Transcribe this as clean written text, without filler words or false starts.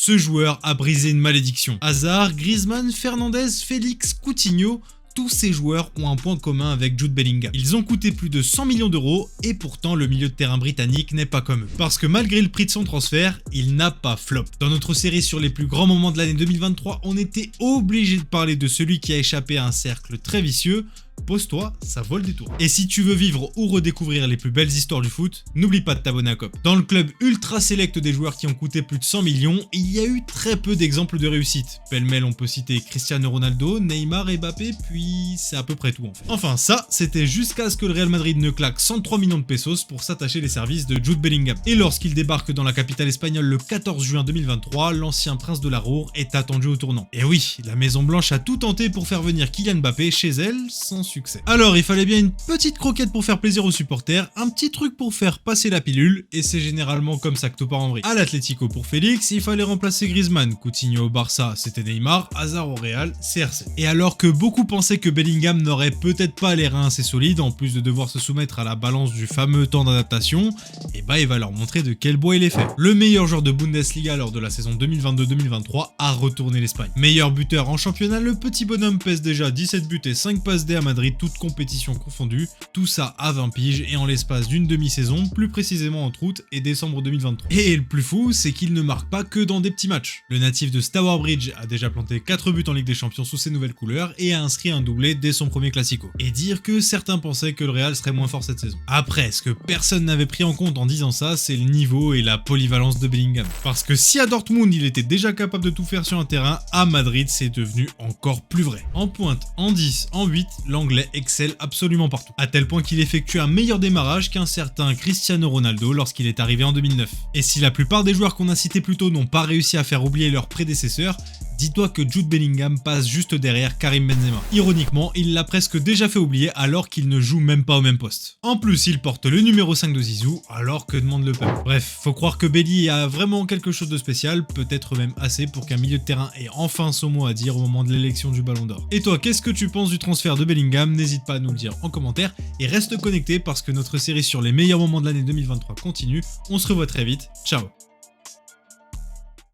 Ce joueur a brisé une malédiction. Hazard, Griezmann, Fernandes, Félix, Coutinho, tous ces joueurs ont un point commun avec Jude Bellingham. Ils ont coûté plus de 100 millions d'euros et pourtant le milieu de terrain britannique n'est pas comme eux. Parce que malgré le prix de son transfert, il n'a pas flop. Dans notre série sur les plus grands moments de l'année 2023, on était obligé de parler de celui qui a échappé à un cercle très vicieux. Pose-toi, ça vaut le détour. Et si tu veux vivre ou redécouvrir les plus belles histoires du foot, n'oublie pas de t'abonner à COP. Dans le club ultra select des joueurs qui ont coûté plus de 100 millions, il y a eu très peu d'exemples de réussite. Pêle-mêle, on peut citer Cristiano Ronaldo, Neymar et Mbappé, puis c'est à peu près tout en fait. Enfin ça, c'était jusqu'à ce que le Real Madrid ne claque 103 millions de pesos pour s'attacher les services de Jude Bellingham. Et lorsqu'il débarque dans la capitale espagnole le 14 juin 2023, l'ancien prince de la Ruhr est attendu au tournant. Et oui, la Maison Blanche a tout tenté pour faire venir Kylian Mbappé chez elle, sans succès. Alors il fallait bien une petite croquette pour faire plaisir aux supporters, un petit truc pour faire passer la pilule, et c'est généralement comme ça que tout part en vrille. À l'Atlético pour Félix, il fallait remplacer Griezmann, Coutinho au Barça, c'était Neymar, Hazard au Real, CR7. Et alors que beaucoup pensaient que Bellingham n'aurait peut-être pas les reins assez solides, en plus de devoir se soumettre à la balance du fameux temps d'adaptation, et bah il va leur montrer de quel bois il est fait. Le meilleur joueur de Bundesliga lors de la saison 2022-2023 a retourné l'Espagne. Meilleur buteur en championnat, le petit bonhomme pèse déjà 17 buts et 5 passes D à Madrid, toutes compétitions confondues, tout ça à 20 piges et en l'espace d'une demi-saison, plus précisément entre août et décembre 2023. Et le plus fou, c'est qu'il ne marque pas que dans des petits matchs. Le natif de Tower Bridge a déjà planté 4 buts en Ligue des Champions sous ses nouvelles couleurs et a inscrit un doublé dès son premier Classico. Et dire que certains pensaient que le Real serait moins fort cette saison. Après, ce que personne n'avait pris en compte en disant ça, c'est le niveau et la polyvalence de Bellingham. Parce que si à Dortmund il était déjà capable de tout faire sur un terrain, à Madrid c'est devenu encore plus vrai. En pointe, en 10, en 8, l'anglais excelle absolument partout. À tel point qu'il effectue un meilleur démarrage qu'un certain Cristiano Ronaldo lorsqu'il est arrivé en 2009. Et si la plupart des joueurs qu'on a cités plus tôt n'ont pas réussi à faire oublier leurs prédécesseurs, dis-toi que Jude Bellingham passe juste derrière Karim Benzema. Ironiquement, il l'a presque déjà fait oublier alors qu'il ne joue même pas au même poste. En plus, il porte le numéro 5 de Zizou, alors que demande le peuple. Bref, faut croire que Belly a vraiment quelque chose de spécial, peut-être même assez pour qu'un milieu de terrain ait enfin son mot à dire au moment de l'élection du Ballon d'Or. Et toi, qu'est-ce que tu penses du transfert de Bellingham? N'hésite pas à nous le dire en commentaire et reste connecté parce que notre série sur les meilleurs moments de l'année 2023 continue. On se revoit très vite, ciao.